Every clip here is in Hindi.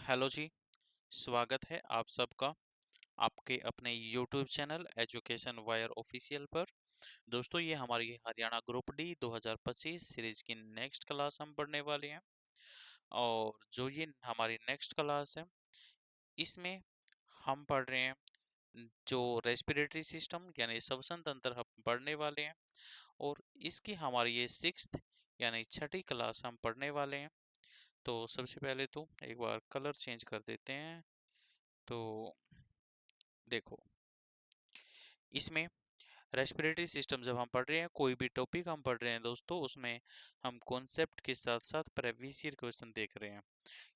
हेलो जी। स्वागत है आप सबका आपके अपने YouTube channel education wire official पर। दोस्तों, ये हमारी हरियाणा ग्रुप डी 2025 सीरीज की नेक्स्ट क्लास हम पढ़ने वाले हैं। और जो ये हमारी नेक्स्ट क्लास है, इसमें हम पढ़ रहे हैं जो रेस्पिरेटरी सिस्टम यानी श्वसन तंत्र हम पढ़ने वाले हैं। और इसकी हमारी ये सिक्स्थ यानी छठी क्लास हम पढ़ने वाले हैं। तो सबसे पहले तो एक बार कलर चेंज कर देते हैं। तो देखो, इसमें रेस्पिरेटरी सिस्टम जब हम पढ़ रहे हैं, कोई भी टॉपिक हम पढ़ रहे हैं दोस्तों, उसमें हम कॉन्सेप्ट के साथ साथ प्रीवियस ईयर क्वेश्चन देख रहे हैं।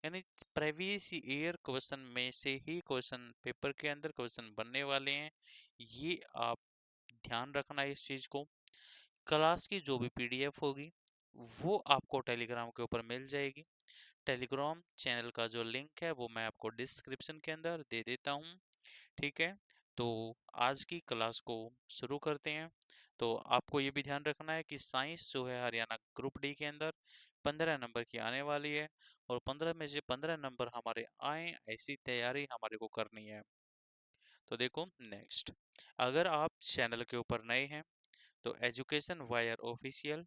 यानी प्रीवियस ईयर क्वेश्चन में से ही क्वेश्चन पेपर के अंदर क्वेश्चन बनने वाले हैं। ये आप ध्यान रखना है इस चीज को। क्लास की जो भी पीडीएफ होगी वो आपको टेलीग्राम के ऊपर मिल जाएगी। टेलीग्राम चैनल का जो लिंक है वो मैं आपको डिस्क्रिप्शन के अंदर दे देता हूँ। ठीक है, तो आज की क्लास को शुरू करते हैं। तो आपको ये भी ध्यान रखना है कि साइंस जो है हरियाणा ग्रुप डी के अंदर 15 नंबर की आने वाली है। और 15 में से 15 नंबर हमारे आए, ऐसी तैयारी हमारे को करनी है। तो देखो नेक्स्ट, अगर आप चैनल के ऊपर नए हैं तो education wire official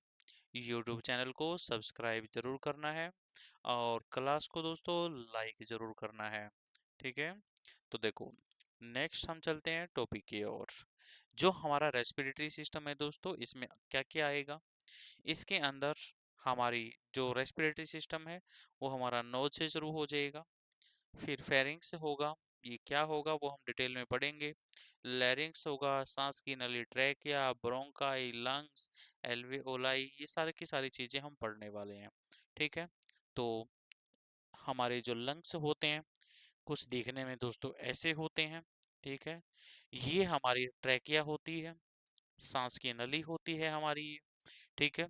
YouTube channel को सब्सक्राइब जरूर करना है। और क्लास को दोस्तों लाइक जरूर करना है। ठीक है, तो देखो नेक्स्ट हम चलते हैं टॉपिक की ओर। जो हमारा रेस्पिरेटरी सिस्टम है दोस्तों, इसमें क्या क्या आएगा। इसके अंदर हमारी जो रेस्पिरेटरी सिस्टम है वो हमारा नोज से शुरू हो जाएगा। फिर फेरिंग्स होगा, ये क्या होगा वो हम डिटेल में पढ़ेंगे। लैरिंग्स होगा, सांस की नली, ट्रैकिया, ब्रोंकाई, लंग्स, एल्वेओलाई, ये सारी की सारी चीजें हम पढ़ने वाले हैं। ठीक है, तो हमारे जो लंग्स होते हैं कुछ देखने में दोस्तों ऐसे होते हैं। ठीक है, ये हमारी ट्रैकिया होती है, सांस की नली होती है हमारी। ठीक है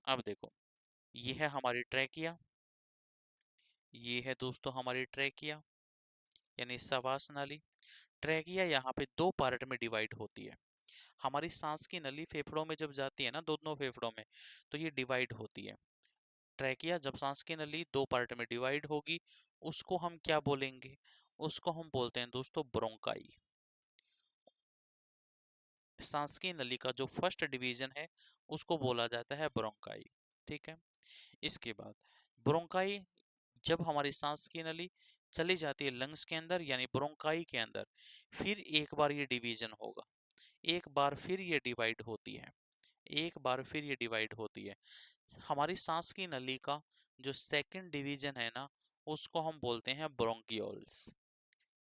अब देखो, ये है हमारी ट्रैकिया, ये है दोस्तों हमारी ट्रैकिया यानी श्वास नली। ट्रैकिया यहाँ पे दो पार्ट में डिवाइड होती है। हमारी सांस की नली फेफड़ों में जब जाती है ना, दोनों फेफड़ों में, तो ये डिवाइड होती है। ट्रैकिया जब सांस की नली दो पार्ट में डिवाइड होगी, उसको हम क्या बोलेंगे, उसको हम बोलते हैं दोस्तों ब्रोंकाई। सांस की नली का जो फर्स्ट डिवीजन है उसको बोला जाता है ब्रोंकाई। ठीक है, इसके बाद ब्रोंकाई, जब हमारी सांस की नली चली जाती है लंग्स के अंदर यानी ब्रोंकाई के अंदर, फिर एक बार ये डिवीजन होगा, एक बार फिर ये डिवाइड होती है, एक बार फिर ये डिवाइड होती है। हमारी सांस की नली का जो सेकंड डिवीजन है ना, उसको हम बोलते हैं ब्रोंकियोल्स।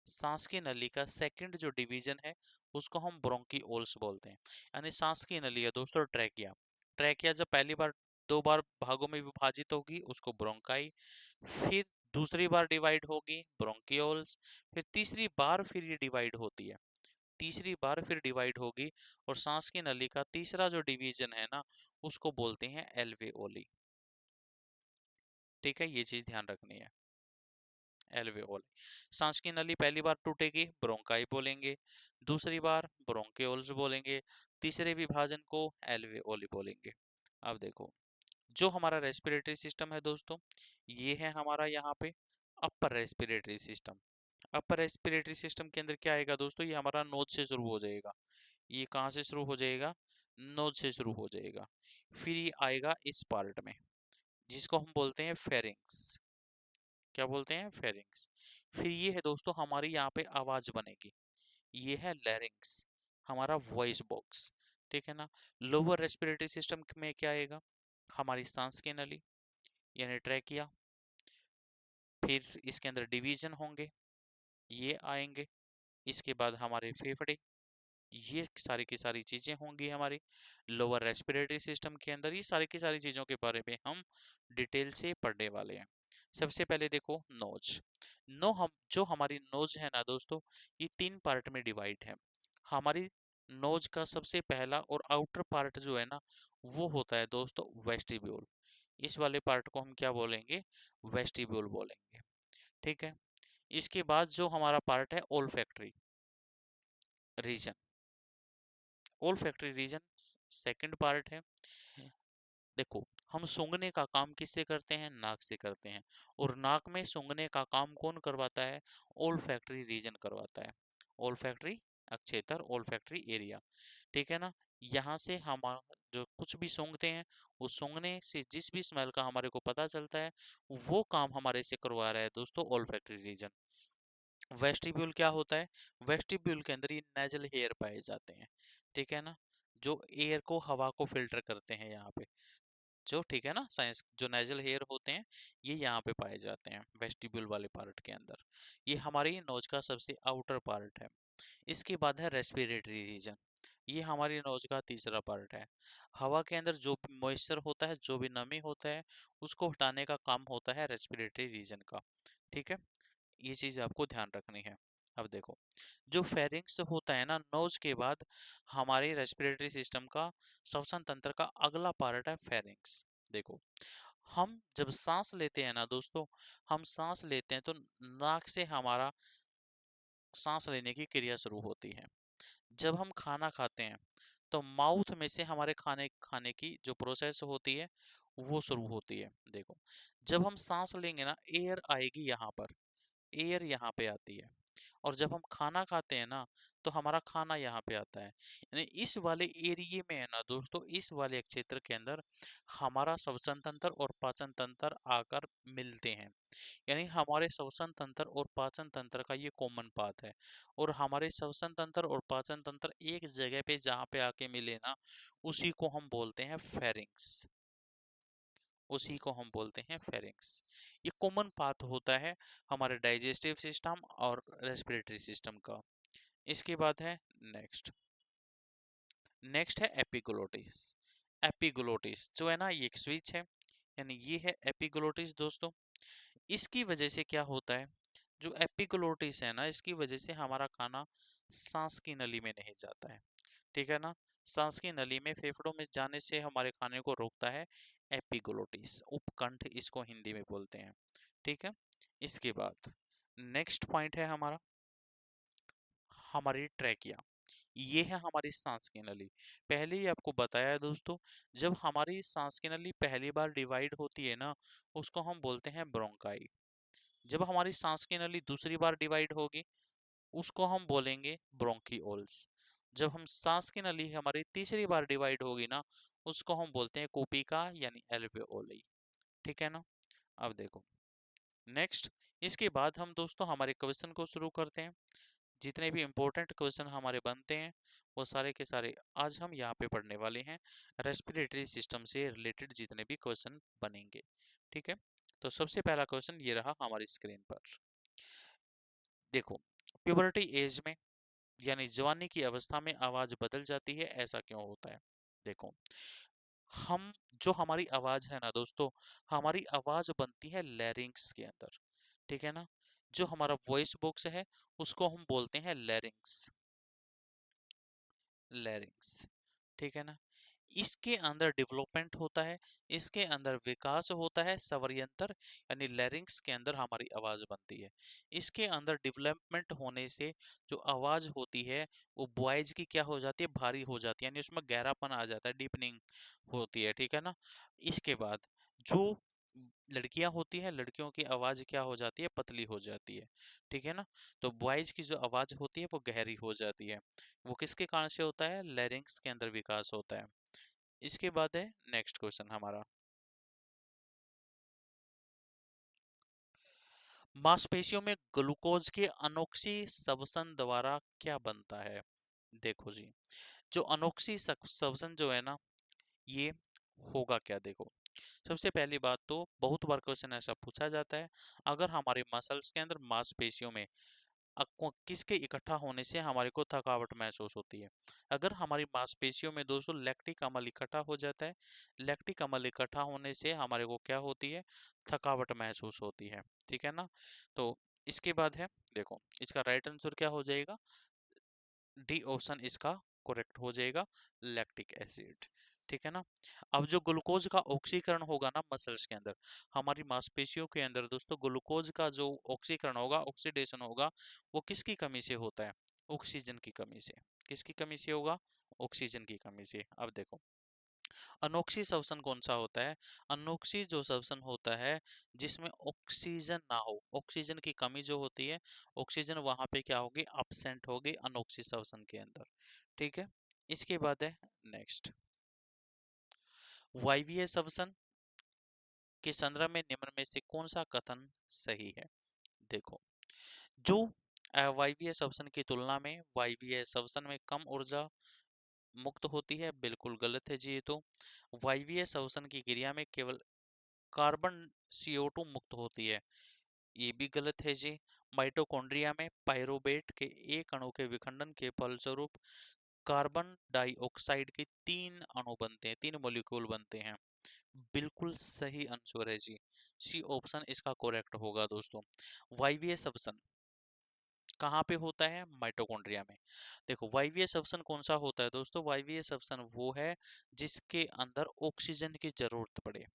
सांस की नली का सेकंड जो डिवीजन है उसको हम ब्रोंकियोल्स बोलते हैं। यानी सांस की नली है दोस्तों ट्रैकिया। ट्रैकिया जब पहली बार दो बार भागों में विभाजित होगी उसको ब्रोंकाई, फिर दूसरी बार डिवाइड होगी ब्रोंकियोल्स, फिर तीसरी बार फिर ये डिवाइड होती है, तीसरी बार फिर डिवाइड होगी। और सांस की नली का तीसरा जो डिवीजन है ना, उसको बोलते हैं एल्वेओली। ठीक है, ये चीज ध्यान रखनी है। एल्वेओली, सांस की नली पहली बार टूटेगी ब्रोंकाई बोलेंगे, दूसरी बार ब्रोंकियोल्स बोलेंगे, तीसरे विभाजन को एल्वेओली बोलेंगे। अब देखो, जो हमारा रेस्पिरेटरी सिस्टम है दोस्तों, ये है हमारा यहाँ पे upper respiratory system. Upper respiratory system के अंदर क्या आएगा दोस्तों, ये हमारा नोज से शुरू हो जाएगा। ये कहाँ से शुरू हो जाएगा, नोज से शुरू हो जाएगा। फिर ये आएगा इस पार्ट में जिसको हम बोलते हैं फेरिंग्स। क्या बोलते हैं, फेरिंग्स। फिर ये है दोस्तों हमारी यहाँ पे आवाज बनेगी, ये है लैरिंग्स, हमारा वॉइस बॉक्स। ठीक है ना। लोअर रेस्पिरेटरी सिस्टम में क्या आएगा, हमारी सांस की नली यानी ट्रैकिया, फिर इसके अंदर डिवीजन होंगे, ये आएंगे। इसके बाद हमारे फेफड़े, ये सारी की सारी चीजें होंगी हमारी लोअर रेस्पिरेटरी सिस्टम के अंदर। ये सारी की सारी चीजों के बारे में हम डिटेल से पढ़ने वाले हैं। सबसे पहले देखो नोज। नो हम जो हमारी नोज है ना दोस्तों, ये तीन पार्ट में डिवाइड है। हमारी नोज का सबसे पहला और आउटर पार्ट जो है ना, वो होता है दोस्तों वेस्टिब्यूल। इस वाले पार्ट को हम क्या बोलेंगे, वेस्टिब्यूल बोलेंगे। ठीक है, इसके बाद जो हमारा पार्ट है olfactory region, olfactory region second part है। देखो, हम सूंघने का काम किससे करते हैं? नाक से करते हैं। और नाक में सूंघने का काम कौन करवाता है? ओल्फैक्टरी रीजन करवाता है। ओल्फैक्टरी अक्षेत्र, ओल्फैक्टरी एरिया, ठीक है ना। यहाँ से हम जो कुछ भी सूंघते हैं, वो सूंघने से जिस भी स्मेल का हमारे को पता चलता है, वो काम हमारे से करवा रहा है दोस्तों ओल्फैक्टरी रीजन। वेस्टिब्यूल क्या होता है? वेस्टिब्यूल के अंदर ये नेजल हेयर पाए जाते हैं, ठीक है ना, जो एयर को, हवा को फिल्टर करते हैं यहाँ पे, जो, ठीक है ना, साइंस जो नेजल हेयर होते हैं, ये यहाँ पे पाए जाते हैं वेस्टिब्यूल वाले पार्ट के अंदर। ये हमारी नोज का सबसे आउटर पार्ट है। इसके बाद है रेस्पिरेटरी रीजन। ये हमारी नोज का तीसरा पार्ट है। हवा के अंदर जो भी मॉइस्चर होता है, जो भी नमी होता है, उसको हटाने का काम होता है रेस्पिरेटरी रीजन का, ठीक है। ये चीज आपको ध्यान रखनी है। अब देखो, जो फेरिंग्स होता है ना नोज के बाद, हमारे रेस्पिरेटरी सिस्टम का, श्वसन तंत्र का अगला पार्ट है फेरिंग्स। देखो, हम जब सांस लेते हैं ना दोस्तों, हम सांस लेते हैं तो नाक से हमारा सांस लेने की क्रिया शुरू होती है। जब हम खाना खाते हैं तो माउथ में से हमारे खाने खाने की जो प्रोसेस होती है, वो शुरू होती है। देखो, जब हम सांस लेंगे ना, एयर आएगी यहाँ पर, एयर यहाँ पे आती है। और जब हम खाना खाते हैं ना, तो हमारा खाना यहाँ पे आता है। यानी इस वाले एरिए में है ना दोस्तों, इस वाले क्षेत्र के अंदर हमारा श्वसन तंत्र और पाचन तंत्र आकर मिलते हैं। यानी हमारे श्वसन तंत्र और पाचन तंत्र का ये कॉमन पाथ है। और हमारे श्वसन तंत्र और पाचन तंत्र एक जगह पे जहाँ पे आके मिले ना, उसी को हम बोलते हैं फेरिंग्स। उसी को हम बोलते हैं फेरिंग्स। ये कॉमन पाथ होता है हमारे डाइजेस्टिव सिस्टम और रेस्पिरेटरी सिस्टम का। इसके बाद है नेक्स्ट। नेक्स्ट है एपिग्लोटिस। एपिग्लोटिस जो है ना, ये एक स्विच है, यानी ये है एपिग्लोटिस दोस्तों। इसकी वजह से क्या होता है, जो एपिग्लोटिस है ना, इसकी वजह से हमारा खाना सांस की नली में नहीं जाता है, ठीक है ना। सांस की नली में, फेफड़ों में जाने से हमारे खाने को रोकता है एपिग्लोटिस, उपकंठ इसको हिंदी में बोलते हैं, ठीक है। इसके बाद नेक्स्ट पॉइंट है हमारा, हमारी ट्रैकिया। ये है हमारी सांस की नली। पहले ही आपको बताया है दोस्तों, जब हमारी सांस की नली पहली बार डिवाइड होती है ना, उसको हम बोलते हैं ब्रोंकाई। जब हमारी सांस की नली दूसरी बार डिवाइड होगी, उसको हम बोलेंगे ब्रोंकियोल्स। जब हम सांस की नली हमारी तीसरी बार डिवाइड होगी ना, उसको हम बोलते हैं कोपिका यानी एल्वेओली, ठीक है ना। अब देखो नेक्स्ट, इसके बाद हम दोस्तों हमारे क्वेश्चन को शुरू करते हैं। जितने भी इंपॉर्टेंट क्वेश्चन हमारे बनते हैं, वो सारे के सारे आज हम यहाँ पे पढ़ने वाले हैं। रेस्पिरेटरी सिस्टम से रिलेटेड जितने भी क्वेश्चन बनेंगे, ठीक है। तो सबसे पहला क्वेश्चन ये रहा हमारी स्क्रीन पर। देखो, प्यूबर्टी एज में यानी जवानी की अवस्था में आवाज बदल जाती है, ऐसा क्यों होता है? देखो, हम जो हमारी आवाज है ना दोस्तों, हमारी आवाज बनती है लैरिंग्स के अंदर, ठीक है ना। जो हमारा वॉइस बॉक्स है, उसको हम बोलते हैं लैरिंग्स। लैरिंग्स, ठीक है ना। इसके अंदर डेवलपमेंट होता है, इसके अंदर विकास होता है स्वरयंत्र, यानी लैरिंग्स के अंदर हमारी आवाज बनती है। इसके अंदर डेवलपमेंट होने से जो आवाज होती है, वो बॉयज की क्या हो जाती है, भारी हो जाती है, यानी उसमें गहरापन आ जाता है, डीपनिंग होती है, ठीक है ना। इसके बाद जो लड़कियां होती हैं, लड़कियों की आवाज क्या हो जाती है, पतली हो जाती है, ठीक है ना। तो बॉयज की जो आवाज होती है वो गहरी हो जाती है। वो किसके कारण से होता है? लैरिंग्स के अंदर विकास होता है। इसके बाद है नेक्स्ट क्वेश्चन हमारा, मांसपेशियों में ग्लूकोज के अनोक्सी श्वसन द्वारा क्या बनता है? देखो जी, जो अनोक्सी श्वसन जो है ना, ये होगा क्या? देखो, सबसे पहली बात तो बहुत बार क्वेश्चन ऐसा पूछा जाता है, अगर हमारे मसल्स के अंदर, मांसपेशियों में किसके इकट्ठा होने से हमारे को थकावट महसूस होती है? अगर हमारी मांसपेशियों में दोस्तों लैक्टिक अम्ल इकट्ठा हो जाता है, लैक्टिक अम्ल इकट्ठा होने से हमारे को क्या होती है? थकावट महसूस होती है, ठीक है ना। तो इसके बाद है, देखो इसका राइट आंसर क्या हो जाएगा? डी ऑप्शन इसका करेक्ट हो जाएगा, लैक्टिक एसिड, ठीक है ना। अब जो ग्लूकोज का ऑक्सीकरण होगा ना मसल्स के अंदर, हमारी मांसपेशियों के अंदर दोस्तों, ग्लूकोज का जो ऑक्सीकरण होगा, ऑक्सीडेशन होगा, वो किसकी कमी से होता है? ऑक्सीजन की कमी से। किसकी कमी से होगा? ऑक्सीजन की कमी से। अब देखो, अनोक्सी श्वसन कौन सा होता है? अनोक्सी जो श्वसन होता है जिसमें ऑक्सीजन ना हो, ऑक्सीजन की कमी जो होती है, ऑक्सीजन वहां पे क्या होगी, अपसेंट होगी अनोक्सी श्वसन के अंदर। ठीक है, इसके बाद है नेक्स्ट, वायवीय श्वसन के संदर्भ में निम्न में से कौन सा कथन सही है? देखो, जो अवायवीय श्वसन की तुलना में वायवीय श्वसन में कम ऊर्जा मुक्त होती है, बिल्कुल गलत है जी ये तो। वायवीय श्वसन की क्रिया में केवल कार्बन CO2 मुक्त होती है, ये भी गलत है जी। माइटोकॉन्ड्रिया में पायरोवेट के एक अणु के विखंडन के फलस्वरूप कार्बन डाइऑक्साइड के 3 अणु बनते हैं, 3 मॉलिक्यूल बनते हैं, बिल्कुल सही आंसर है जी। सी ऑप्शन इसका करेक्ट होगा दोस्तों। वायवीय श्वसन कहाँ पे होता है? माइटोकॉन्ड्रिया में। देखो, वायवीय श्वसन कौन सा होता है दोस्तों? वायवीय श्वसन वो है जिसके अंदर ऑक्सीजन की जरूरत पड़े,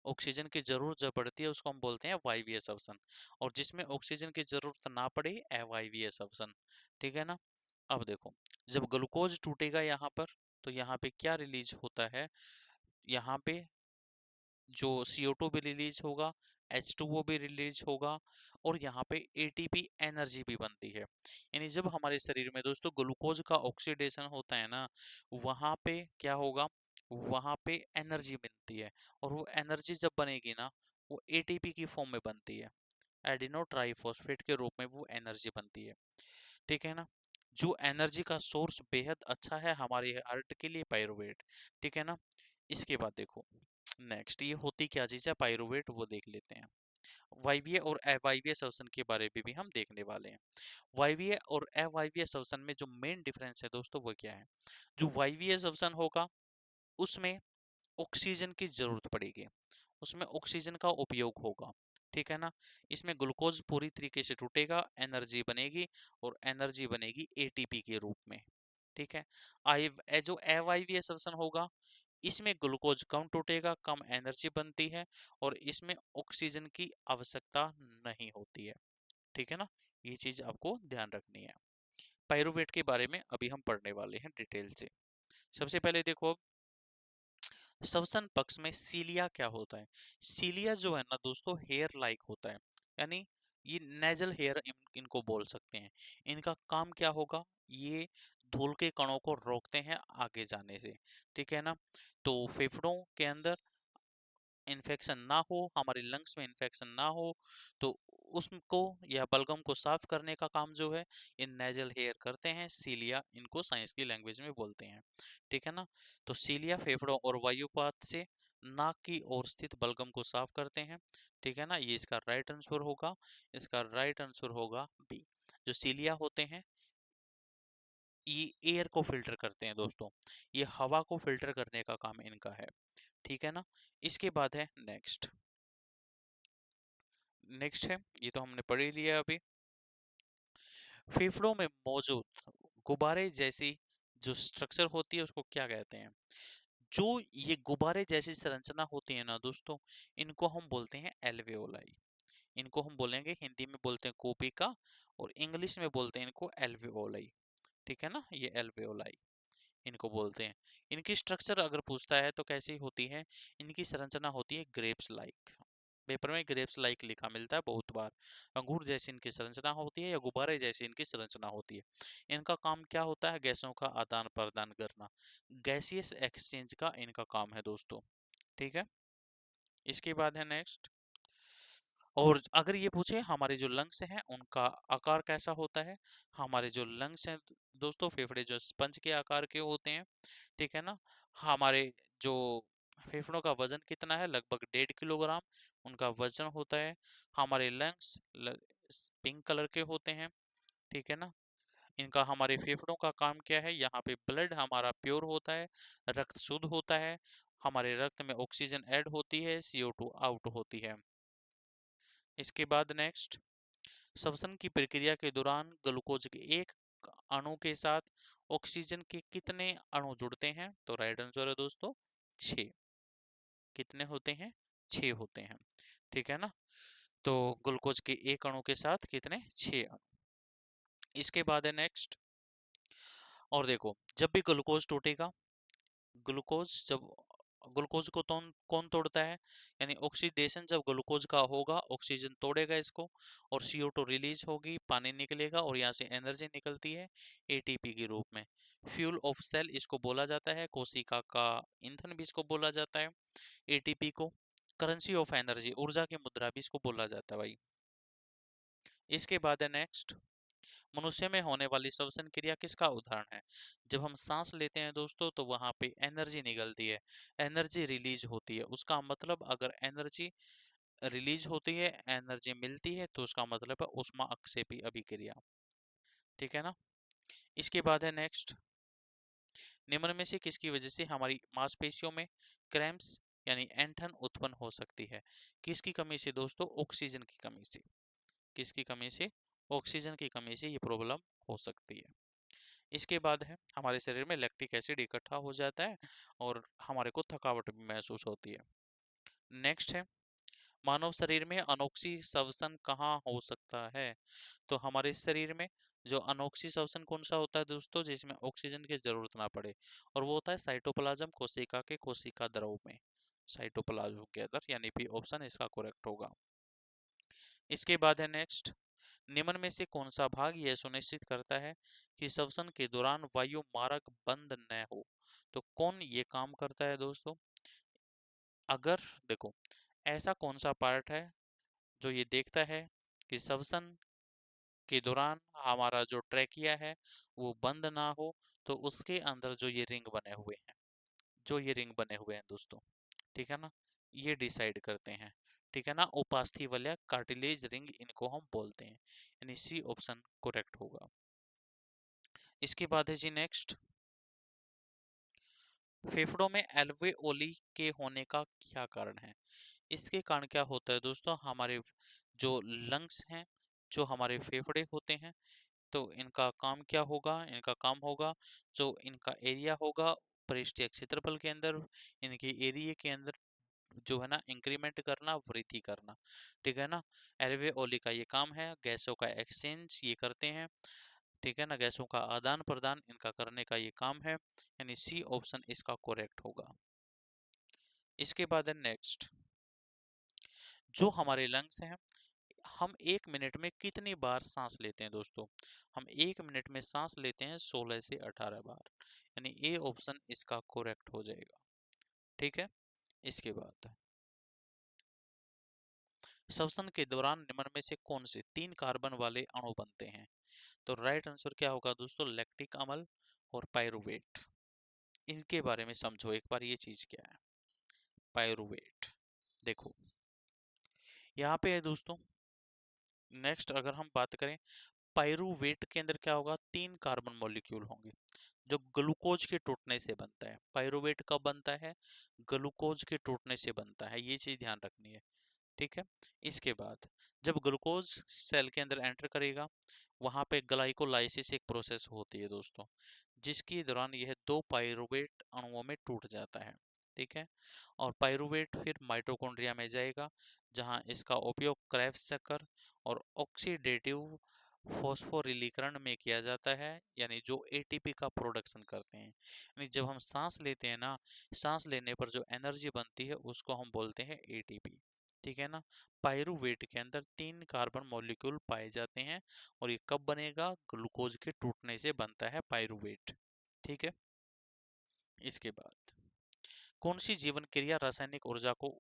ऑक्सीजन की जरूरत जब पड़ती है उसको हम बोलते हैं वायवीय श्वसन, और जिसमें ऑक्सीजन की जरूरत ना पड़े अवायवीय श्वसन। ठीक है ना? अब देखो, जब ग्लूकोज टूटेगा यहाँ पर, तो यहाँ पे क्या रिलीज होता है? यहाँ पे जो CO2 भी रिलीज होगा, H2O भी रिलीज होगा, और यहाँ पे ATP एनर्जी भी बनती है। यानी जब हमारे शरीर में दोस्तों ग्लूकोज का ऑक्सीडेशन होता है ना, वहां पे क्या होगा, वहां पे एनर्जी बनती है, और वो एनर्जी जब बनेगी ना, वो ATP की फॉर्म में बनती है, एडिनो ट्राइफॉस्फेट के रूप में वो एनर्जी बनती है। ठीक है ना? जो एनर्जी का सोर्स बेहद अच्छा है हमारे हार्ट के लिए, पायरुवेट। ठीक है ना? इसके बाद देखो नेक्स्ट, ये होती क्या चीज है पायरुवेट, वो देख लेते हैं। वायवीय और अवायवीय श्वसन के बारे में भी हम देखने वाले हैं। वायवीय और अवायवीय श्वसन में जो मेन डिफरेंस है दोस्तों वो क्या है? जो वायवीय श्वसन होगा उसमें ऑक्सीजन की जरूरत पड़ेगी, उसमें ऑक्सीजन का उपयोग होगा। ठीक है ना? इसमें ग्लूकोज पूरी तरीके से टूटेगा, एनर्जी बनेगी, और एनर्जी बनेगी ATP के रूप में। ठीक है? जो अवायवीय श्वसन होगा, इसमें ग्लूकोज कम टूटेगा, कम एनर्जी बनती है, और इसमें ऑक्सीजन की आवश्यकता नहीं होती है। ठीक है ना? ये चीज आपको ध्यान रखनी है। पायरुवेट के बारे में अभी हम पढ़ने वाले हैं डिटेल से। सबसे पहले देखो, श्वसन पक्ष में सीलिया क्या होता है? सीलिया जो है ना दोस्तों, हेयर लाइक होता है, यानी ये नेजल हेयर इनको बोल सकते हैं। इनका काम क्या होगा? ये धूल के कणों को रोकते हैं आगे जाने से। ठीक है ना? तो फेफड़ों के अंदर इन्फेक्शन ना हो, हमारे लंग्स में इन्फेक्शन ना हो, तो उसको या बलगम को साफ करने का काम जो है इन नेजल हेयर करते हैं। सीलिया इनको साइंस की लैंग्वेज में बोलते हैं। ठीक है ना? तो सीलिया फेफड़ों और वायुपात से नाक की ओर स्थित बलगम को साफ करते हैं। ठीक है ना? ये इसका राइट आंसर होगा, इसका राइट आंसर होगा बी। जो सीलिया होते हैं ये एयर को फिल्टर करते हैं दोस्तों, ये हवा को फिल्टर करने का काम इनका है। ठीक है ना? इसके बाद है नेक्स्ट, नेक्स्ट है, ये तो हमने पढ़ ही लिया अभी। फेफड़ों में मौजूद गुब्बारे जैसी जो स्ट्रक्चर होती है उसको क्या कहते हैं? जो ये गुब्बारे जैसी संरचना होती है ना दोस्तों, इनको हम बोलते हैं एल्वेओलाई। इनको हम बोलेंगे, हिंदी में बोलते हैं कोपिका, और इंग्लिश में बोलते हैं इनको एल्वेओलाई। ठीक है ना? ये एल्वेओलाई इनको बोलते हैं। इनकी स्ट्रक्चर अगर पूछता है तो कैसी होती है? इनकी संरचना होती है ग्रेप्स लाइक। पेपर में ग्रेप्स लाइक लिखा मिलता है बहुत बार। अंगूर जैसी इनकी संरचना होती है, या गुब्बारे जैसी इनकी संरचना होती है। इनका काम क्या होता है? गैसों का आदान प्रदान करना, गैसियस एक्सचेंज का इनका काम है दोस्तों। ठीक है? इसके बाद है नेक्स्ट, और अगर ये पूछे हमारे जो लंग्स हैं उनका आकार कैसा होता है? हमारे जो लंग्स हैं दोस्तों, फेफड़े जो स्पंज के आकार के होते हैं। ठीक है ना? हमारे जो फेफड़ों का वजन कितना है? लगभग 1.5 किलोग्राम उनका वजन होता है। हमारे लंग्स पिंक कलर के होते हैं। ठीक है ना? इनका हमारे फेफड़ों का काम क्या है? यहाँ पे ब्लड हमारा प्योर होता है, रक्त शुद्ध होता है, हमारे रक्त में ऑक्सीजन ऐड होती है, CO2 आउट होती है। इसके बाद नेक्स्ट, श्वसन की प्रक्रिया के दौरान ग्लूकोज के एक अणु के साथ ऑक्सीजन के कितने अणु जुड़ते हैं? तो राइट आंसर है दोस्तों 6। कितने होते हैं? 6 होते हैं। ठीक है ना? तो ग्लूकोज के एक अणु के साथ कितने? 6 अणु। इसके बाद है नेक्स्ट, और देखो, जब भी ग्लूकोज टूटेगा, ग्लूकोज जब ग्लूकोज को कौन तोड़ता है? यानी ऑक्सीडेशन जब ग्लूकोज का होगा, ऑक्सीजन तोड़ेगा इसको और CO2 रिलीज होगी, पानी निकलेगा और यहाँ से एनर्जी निकलती है ATP के रूप में। फ्यूल ऑफ सेल इसको बोला जाता है, कोशिका का ईंधन भी इसको बोला जाता है ATP को। करेंसी ऑफ एनर्जी, ऊर्जा की मुद्रा भी इसको बोला जाता है भाई। इसके बाद है नेक्स्ट, मनुष्य में होने वाली श्वसन क्रिया किसका उदाहरण है? जब हम सांस लेते हैं दोस्तों तो वहां पे एनर्जी निकलती है, एनर्जी रिलीज होती है। उसका मतलब अगर एनर्जी रिलीज होती है, एनर्जी मिलती है, तो उसका मतलब है उष्मा अक्षेपी अभिक्रिया। ठीक है ना। इसके बाद है नेक्स्ट, निम्न में से किसकी वजह से हमारी मांसपेशियों में क्रैम्प्स यानी ऐंठन उत्पन्न हो सकती है? किसकी कमी से दोस्तों? ऑक्सीजन की कमी से। किसकी कमी से? ऑक्सीजन की कमी से ये प्रॉब्लम हो सकती है। इसके बाद है, हमारे शरीर में लैक्टिक एसिड इकट्ठा हो जाता है और हमारे को थकावट भी महसूस होती है। नेक्स्ट है, मानव शरीर में अनोक्सी श्वसन कहाँ हो सकता है? तो हमारे शरीर में जो अनोक्सी श्वसन कौन सा होता है दोस्तों, जिसमें ऑक्सीजन की जरूरत ना पड़े, और वो होता है साइटोप्लाज्म कोशिका के कोशिका द्रव में, साइटोप्लाज्म के अंदर, यानी पी ऑप्शन इसका करेक्ट होगा। इसके बाद है नेक्स्ट, निम्न में से कौन सा भाग यह सुनिश्चित करता है कि श्वसन के दौरान वायु मार्ग बंद न हो? तो कौन ये काम करता है दोस्तों? अगर देखो, ऐसा कौन सा पार्ट है जो ये देखता है कि श्वसन के दौरान हमारा जो ट्रैकिया है वो बंद ना हो? तो उसके अंदर जो ये रिंग बने हुए हैं, जो ये रिंग बने हुए हैं दोस्तों, ठीक है ना, ये डिसाइड करते हैं। ठीक है ना, उपास्थि वलय कार्टिलेज रिंग इनको हम बोलते हैं, यानी सी ऑप्शन करेक्ट होगा। इसके बाद है जी नेक्स्ट, फेफड़ों में एल्वेओली के होने का क्या कारण है? इसके कारण क्या होता है दोस्तों, हमारे जो लंग्स हैं, जो हमारे फेफड़े होते हैं, तो इनका काम क्या होगा? इनका काम होगा, जो इनका एरिया होगा पृष्ठीय क्षेत्रफल के अंदर, इनके एरिया के अंदर जो है ना इंक्रीमेंट करना, वृद्धि करना। ठीक है ना, एल्वेओली का ये काम है, गैसों का एक्सचेंज ये करते हैं। ठीक है ना, गैसों का आदान प्रदान इनका करने का ये काम है, यानी सी ऑप्शन इसका करेक्ट होगा। इसके बाद है नेक्स्ट, जो हमारे लंग्स हैं, हम 1 मिनट में कितनी बार सांस लेते हैं दोस्तों? हम 1 मिनट में सांस लेते हैं 16 से 18 बार, यानी ए ऑप्शन इसका करेक्ट हो जाएगा। ठीक है। इसके बाद, श्वसन के दौरान निम्न में से कौन से 3 कार्बन वाले अणु बनते हैं? तो राइट आंसर क्या होगा दोस्तों? लैक्टिक अम्ल और पायरुवेट। इनके बारे में समझो एक बार, ये चीज क्या है पायरुवेट। देखो यहाँ पे है दोस्तों, नेक्स्ट अगर हम बात करें, पायरुवेट के अंदर क्या होगा? 3 कार्बन मॉलिक्यूल होंगे जो ग्लूकोज के टूटने से बनता है। पायरुवेट कब बनता है? ग्लूकोज के टूटने से बनता है, ये चीज ध्यान रखनी है। ठीक है। इसके बाद, जब ग्लूकोज सेल के अंदर एंटर करेगा, वहां पे ग्लाइकोलाइसिस एक प्रोसेस होती है दोस्तों, जिसके दौरान यह 2 पायरुवेट अणुओं में टूट जाता है। ठीक है। और पायरुवेट फिर माइटोकॉन्ड्रिया में जाएगा, जहां इसका उपयोग क्रेब्स चक्कर और ऑक्सीडेटिव फॉस्फोरिलीकरण में किया जाता है, यानी जो ATP का प्रोडक्शन करते हैं। यानी जब हम सांस लेते हैं ना, सांस लेने पर जो एनर्जी बनती है उसको हम बोलते हैं ATP। ठीक है ना। पायरुवेट के अंदर 3 कार्बन मॉलिक्यूल पाए जाते हैं और ये कब बनेगा? ग्लूकोज के टूटने से बनता है पायरुवेट। ठीक है। इसके बाद, कौन सी जीवन क्रिया रासायनिक ऊर्जा को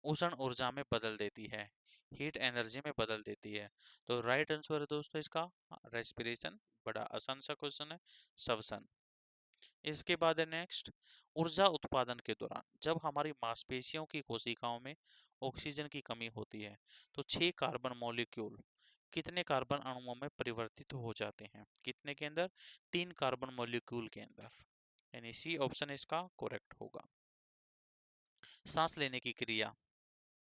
उष्ण ऊर्जा में बदल देती है, हीट एनर्जी में बदल देती है? तो राइट आंसर है दोस्तों इसका रेस्पिरेशन। बड़ा आसान सा क्वेश्चन है, श्वसन। इसके बाद है नेक्स्ट, ऊर्जा उत्पादन के दौरान जब हमारी मांसपेशियों की कोशिकाओं में ऑक्सीजन की कमी होती है, तो 6 कार्बन मॉलिक्यूल कितने कार्बन अणुओं में परिवर्तित हो जाते हैं? कितने के अंदर? 3 कार्बन मॉलिक्यूल के अंदर, यानी सी ऑप्शन इसका करेक्ट होगा। सांस लेने की क्रिया,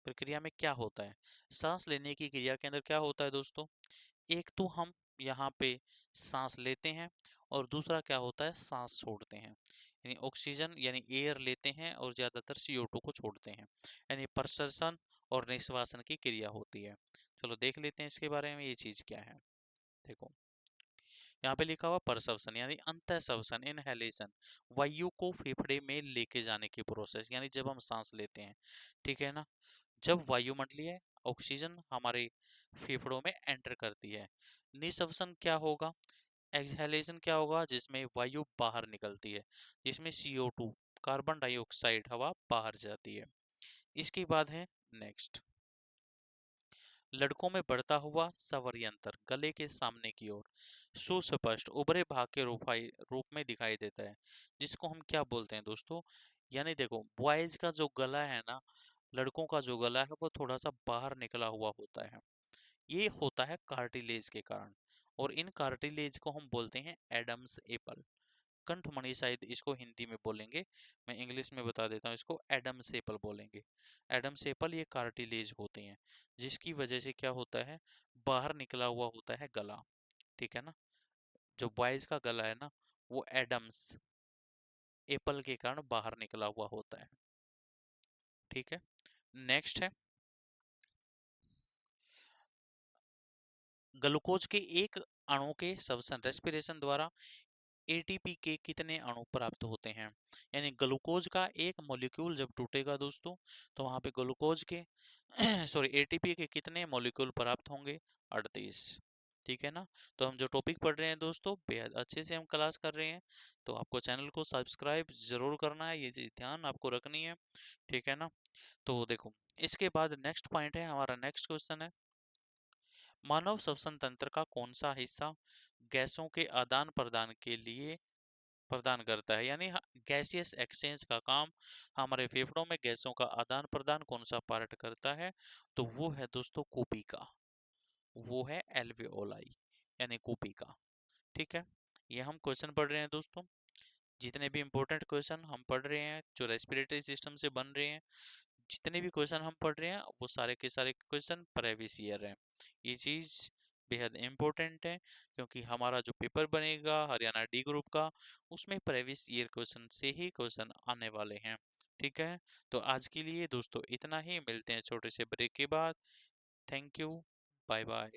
प्रक्रिया में क्या होता है? सांस लेने की क्रिया के अंदर क्या होता है दोस्तों? एक तो हम यहाँ पे सांस लेते हैं और दूसरा क्या होता है? सांस छोड़ते हैं, यानी ऑक्सीजन यानी एयर लेते हैं और ज्यादातर CO2 को छोड़ते हैं, यानी प्रश्वसन और निश्वासन की क्रिया होती है। चलो देख लेते हैं इसके बारे में, ये चीज क्या है। देखो, यहाँ पे लिखा हुआ परसप्शन यानी अंतःश्वसन, इनहेलेशन, वायु को फेफड़े में लेके जाने की प्रोसेस, यानी जब हम सांस लेते हैं, ठीक है ना, जब वायुमंडलीय ऑक्सीजन हमारे फेफड़ों में एंटर करती है। निःश्वसन क्या होगा, एक्सहेलेशन क्या होगा, जिसमें वायु बाहर निकलती है, जिसमें CO2 कार्बन डाइऑक्साइड हवा बाहर जाती है। इसके बाद है नेक्स्ट, लड़कों में बढ़ता हुआ सवर्यंत्र गले के सामने की ओर सुस्पष्ट उभरे भाग के रूप में दिखाई देता है, जिसको हम क्या बोलते हैं दोस्तों, यानी देखो बॉयज का जो गला है ना, लड़कों का जो गला है वो थोड़ा सा बाहर निकला हुआ होता है। ये होता है कार्टिलेज के कारण, और इन कार्टिलेज को हम बोलते हैं एडम्स एपल। कंठमणि शायद इसको हिंदी में बोलेंगे, मैं इंग्लिश में बता देता हूँ, इसको एडम सेपल बोलेंगे। एडम सेपल ये कार्टिलेज होते हैं, जिसकी वजह से क्या होता है, बाहर निकला हुआ होता है गला, ठीक है ना, जो बॉयज का गला है ना, वो एडम्स एपल के कारण बाहर निकला हुआ होता है, ठीक है। नेक्स्ट है, ग्लूकोज के एक अणु के श्वसन रेस्पिरेशन द्वारा ATP के कितने अणु प्राप्त होते हैं, यानी ग्लूकोज का एक मॉलिक्यूल जब टूटेगा दोस्तों, तो वहां पे ग्लूकोज के सॉरी ATP के कितने मॉलिक्यूल प्राप्त होंगे, 38, ठीक है ना। तो हम जो टॉपिक पढ़ रहे हैं दोस्तों, बेहद अच्छे से हम क्लास कर रहे हैं, तो आपको चैनल को सब्सक्राइब जरूर करना है, ये चीज ध्यान आपको रखनी है, ठीक है ना। तो देखो, इसके बाद नेक्स्ट पॉइंट है, हमारा नेक्स्ट क्वेश्चन है, मानव श्वसन तंत्र का कौन सा हिस्सा गैसों के आदान प्रदान के लिए प्रदान करता है, यानी गैसियस एक्सचेंज का काम, हमारे फेफड़ों में गैसों का आदान प्रदान कौन सा पार्ट करता है, तो वो है दोस्तों कूपी का, वो है एल्वेओलाई, यानी कूपी का, ठीक है। ये हम क्वेश्चन पढ़ रहे हैं दोस्तों, जितने भी इंपॉर्टेंट क्वेश्चन हम पढ़ रहे हैं जो रेस्पिरेटरी सिस्टम से बन रहे हैं, जितने भी क्वेश्चन हम पढ़ रहे हैं वो सारे के सारे क्वेश्चन प्रीवियस ईयर हैं। ये चीज बेहद इंपॉर्टेंट है, क्योंकि हमारा जो पेपर बनेगा हरियाणा डी ग्रुप का, उसमें प्रीवियस ईयर क्वेश्चन से ही क्वेश्चन आने वाले हैं, ठीक है। तो आज के लिए दोस्तों इतना ही, मिलते हैं छोटे से ब्रेक के बाद। Thank you, bye bye.